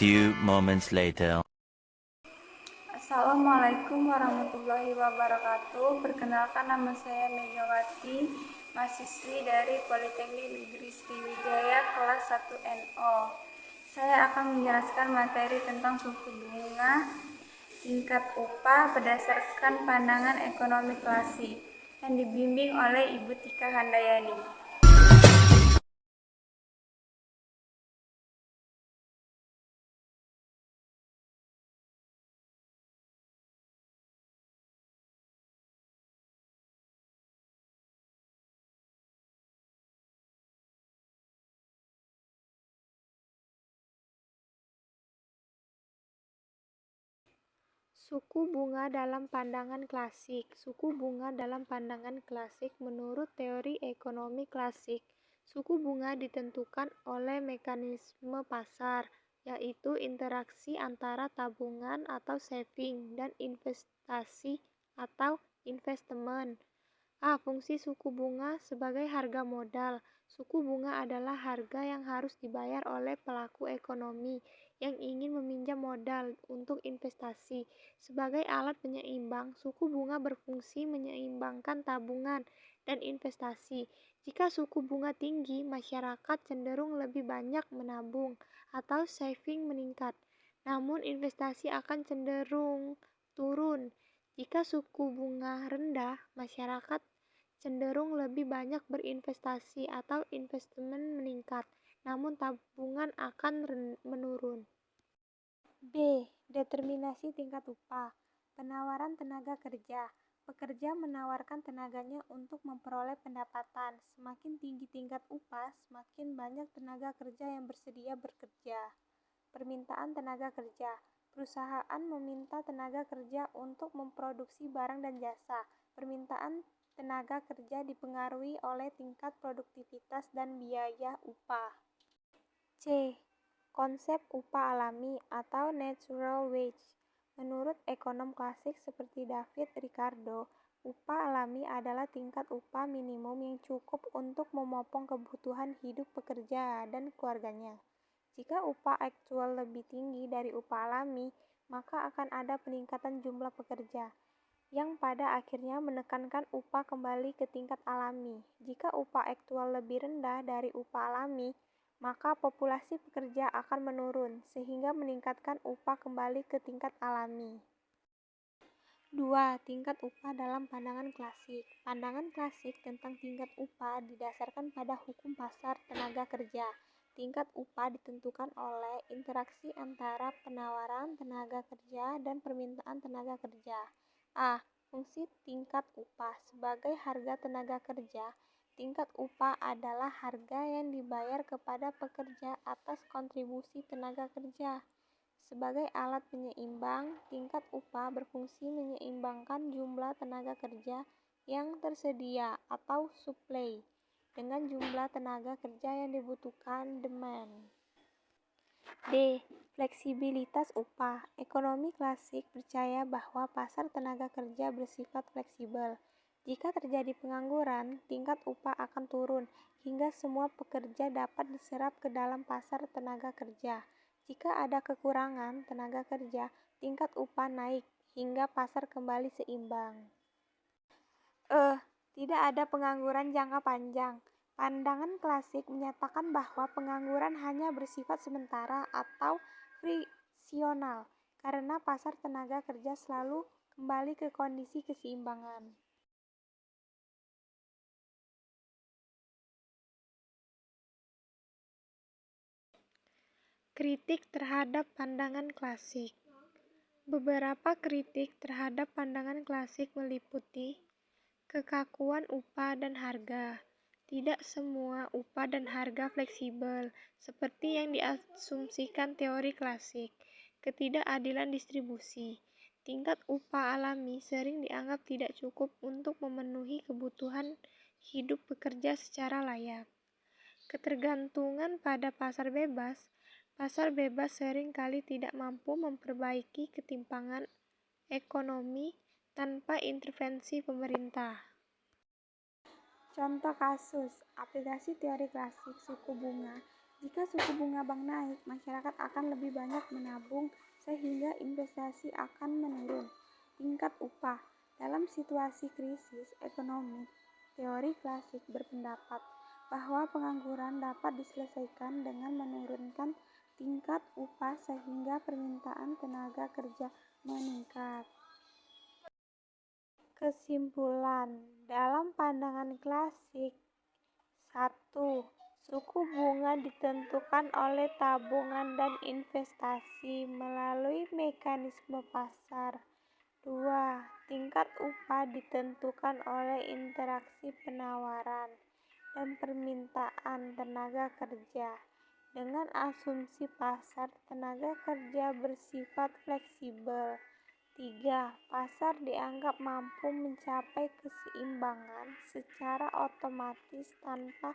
few moments later. Assalamualaikum warahmatullahi wabarakatuh. Perkenalkan, nama saya Megawati, mahasiswi dari Politeknik Negeri Sriwijaya kelas 1 NO. Saya akan menjelaskan materi tentang suku bunga tingkat upah berdasarkan pandangan ekonomi klasik yang dibimbing oleh Ibu Tika Handayani. Suku bunga dalam pandangan klasik. Suku bunga dalam pandangan klasik menurut teori ekonomi klasik, suku bunga ditentukan oleh mekanisme pasar, yaitu interaksi antara tabungan atau saving dan investasi atau investment. Fungsi suku bunga sebagai harga modal. Suku bunga adalah harga yang harus dibayar oleh pelaku ekonomi yang ingin meminjam modal untuk investasi. Sebagai alat penyeimbang, suku bunga berfungsi menyeimbangkan tabungan dan investasi. Jika suku bunga tinggi, masyarakat cenderung lebih banyak menabung atau saving meningkat. Namun investasi akan cenderung turun. Jika suku bunga rendah, masyarakat cenderung lebih banyak berinvestasi atau investment meningkat, namun tabungan akan menurun. B. Determinasi tingkat upah. Penawaran tenaga kerja. Pekerja menawarkan tenaganya untuk memperoleh pendapatan. Semakin tinggi tingkat upah, semakin banyak tenaga kerja yang bersedia bekerja. Permintaan tenaga kerja. Perusahaan meminta tenaga kerja untuk memproduksi barang dan jasa. Permintaan tenaga kerja dipengaruhi oleh tingkat produktivitas dan biaya upah. C. Konsep upah alami atau natural wage. Menurut ekonom klasik seperti David Ricardo, upah alami adalah tingkat upah minimum yang cukup untuk memopong kebutuhan hidup pekerja dan keluarganya. Jika upah aktual lebih tinggi dari upah alami, maka akan ada peningkatan jumlah pekerja, yang pada akhirnya menekankan upah kembali ke tingkat alami. Jika upah aktual lebih rendah dari upah alami, maka populasi pekerja akan menurun, sehingga meningkatkan upah kembali ke tingkat alami. 2. Tingkat upah dalam pandangan klasik. Pandangan klasik tentang tingkat upah didasarkan pada hukum pasar tenaga kerja. Tingkat upah ditentukan oleh interaksi antara penawaran tenaga kerja dan permintaan tenaga kerja. Fungsi tingkat upah sebagai harga tenaga kerja. Tingkat upah adalah harga yang dibayar kepada pekerja atas kontribusi tenaga kerja. Sebagai alat penyeimbang, tingkat upah berfungsi menyeimbangkan jumlah tenaga kerja yang tersedia atau supply dengan jumlah tenaga kerja yang dibutuhkan demand. D. Fleksibilitas upah. Ekonomi klasik percaya bahwa pasar tenaga kerja bersifat fleksibel. Jika terjadi pengangguran, tingkat upah akan turun hingga semua pekerja dapat diserap ke dalam pasar tenaga kerja. Jika ada kekurangan tenaga kerja, tingkat upah naik hingga pasar kembali seimbang. Tidak ada pengangguran jangka panjang. Pandangan klasik menyatakan bahwa pengangguran hanya bersifat sementara atau friksional karena pasar tenaga kerja selalu kembali ke kondisi keseimbangan. Kritik terhadap pandangan klasik. Beberapa kritik terhadap pandangan klasik meliputi kekakuan upah dan harga. Tidak semua upah dan harga fleksibel, seperti yang diasumsikan teori klasik. Ketidakadilan distribusi. Tingkat upah alami sering dianggap tidak cukup untuk memenuhi kebutuhan hidup pekerja secara layak. Ketergantungan pada pasar bebas. Pasar bebas sering kali tidak mampu memperbaiki ketimpangan ekonomi tanpa intervensi pemerintah. Contoh kasus, aplikasi teori klasik suku bunga Jika suku bunga bank naik, masyarakat akan lebih banyak menabung sehingga investasi akan menurun. Tingkat upah. Dalam situasi krisis ekonomi, teori klasik berpendapat bahwa pengangguran dapat diselesaikan dengan menurunkan tingkat upah sehingga permintaan tenaga kerja meningkat. Kesimpulan, dalam pandangan klasik, 1. Suku bunga ditentukan oleh tabungan dan investasi melalui mekanisme pasar. 2. Tingkat upah ditentukan oleh interaksi penawaran dan permintaan tenaga kerja. Dengan asumsi pasar tenaga kerja bersifat fleksibel. 3. Pasar dianggap mampu mencapai keseimbangan secara otomatis tanpa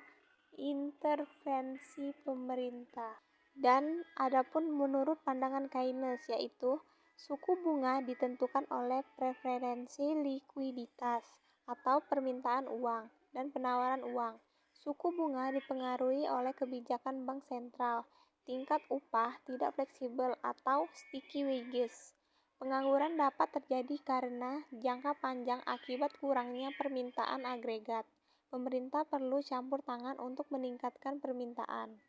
intervensi pemerintah. Dan adapun menurut pandangan Keynes, yaitu suku bunga ditentukan oleh preferensi likuiditas atau permintaan uang dan penawaran uang. Suku bunga dipengaruhi oleh kebijakan bank sentral. Tingkat upah tidak fleksibel atau sticky wages. Pengangguran dapat terjadi karena jangka panjang akibat kurangnya permintaan agregat. Pemerintah perlu campur tangan untuk meningkatkan permintaan.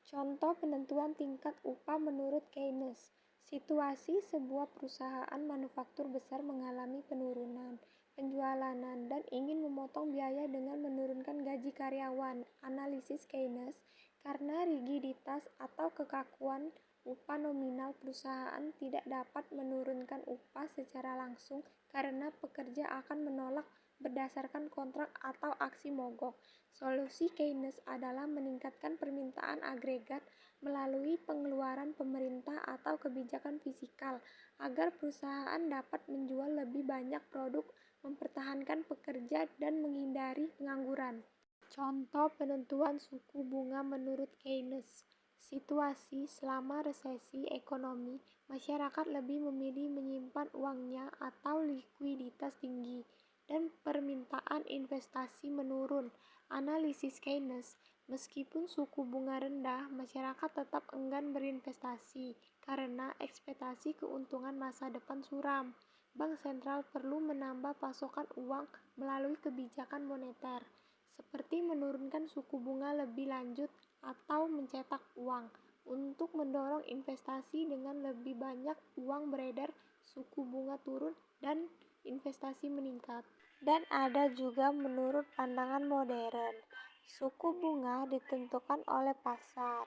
Contoh penentuan tingkat upah menurut Keynes. Situasi sebuah perusahaan manufaktur besar mengalami penurunan penjualan dan ingin memotong biaya dengan menurunkan gaji karyawan. Analisis Keynes, karena rigiditas atau kekakuan upah nominal perusahaan tidak dapat menurunkan upah secara langsung karena pekerja akan menolak berdasarkan kontrak atau aksi mogok. Solusi Keynes adalah meningkatkan permintaan agregat melalui pengeluaran pemerintah atau kebijakan fiskal agar perusahaan dapat menjual lebih banyak produk, mempertahankan pekerja, dan menghindari pengangguran. Contoh penentuan suku bunga menurut Keynes. Situasi selama resesi ekonomi, masyarakat lebih memilih menyimpan uangnya atau likuiditas tinggi, dan permintaan investasi menurun. Analisis Keynes, meskipun suku bunga rendah, masyarakat tetap enggan berinvestasi karena ekspektasi keuntungan masa depan suram. Bank sentral perlu menambah pasokan uang melalui kebijakan moneter, seperti menurunkan suku bunga lebih lanjut atau mencetak uang. Untuk mendorong investasi dengan lebih banyak uang beredar, suku bunga turun dan investasi meningkat. Dan ada juga menurut pandangan modern, suku bunga ditentukan oleh pasar,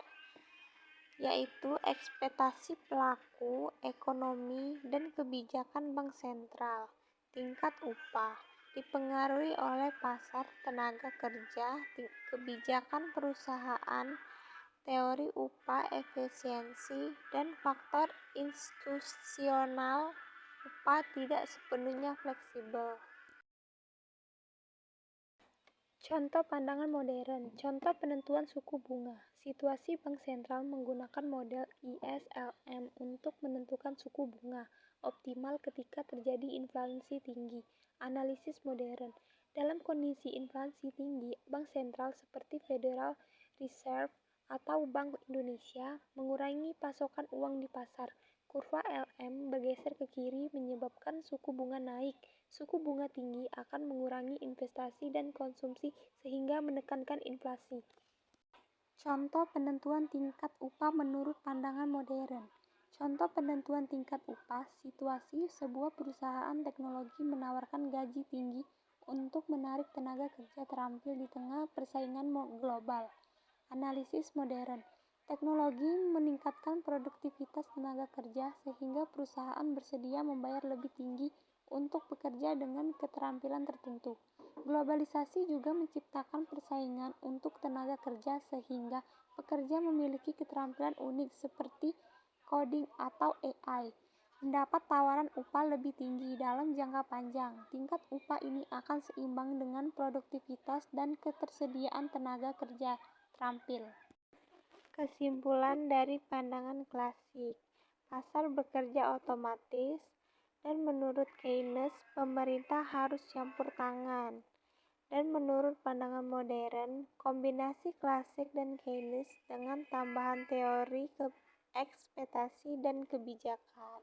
yaitu ekspektasi pelaku ekonomi dan kebijakan bank sentral. Tingkat upah dipengaruhi oleh pasar tenaga kerja, kebijakan perusahaan, teori upah efisiensi, dan faktor institusional. Upah tidak sepenuhnya fleksibel. Contoh pandangan modern, contoh penentuan suku bunga. Situasi bank sentral menggunakan model ISLM untuk menentukan suku bunga optimal ketika terjadi inflasi tinggi. Analisis modern, dalam kondisi inflasi tinggi, bank sentral seperti Federal Reserve atau Bank Indonesia mengurangi pasokan uang di pasar. Kurva LM bergeser ke kiri menyebabkan suku bunga naik. Suku bunga tinggi akan mengurangi investasi dan konsumsi sehingga menekankan inflasi. Contoh penentuan tingkat upah menurut pandangan modern. Contoh penentuan tingkat upah, situasi sebuah perusahaan teknologi menawarkan gaji tinggi untuk menarik tenaga kerja terampil di tengah persaingan global. Analisis modern, teknologi meningkatkan produktivitas tenaga kerja sehingga perusahaan bersedia membayar lebih tinggi untuk pekerja dengan keterampilan tertentu. Globalisasi juga menciptakan persaingan untuk tenaga kerja sehingga pekerja memiliki keterampilan unik seperti coding atau AI. Mendapat tawaran upah lebih tinggi dalam jangka panjang. Tingkat upah ini akan seimbang dengan produktivitas dan ketersediaan tenaga kerja terampil. Kesimpulan dari pandangan klasik. pasar bekerja otomatis, dan menurut Keynes, pemerintah harus campur tangan. Dan menurut pandangan modern, kombinasi klasik dan Keynes dengan tambahan teori ekspektasi dan kebijakan.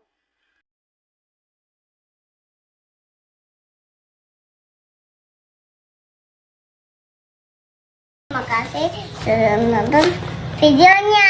Terima kasih sudah menonton videonya.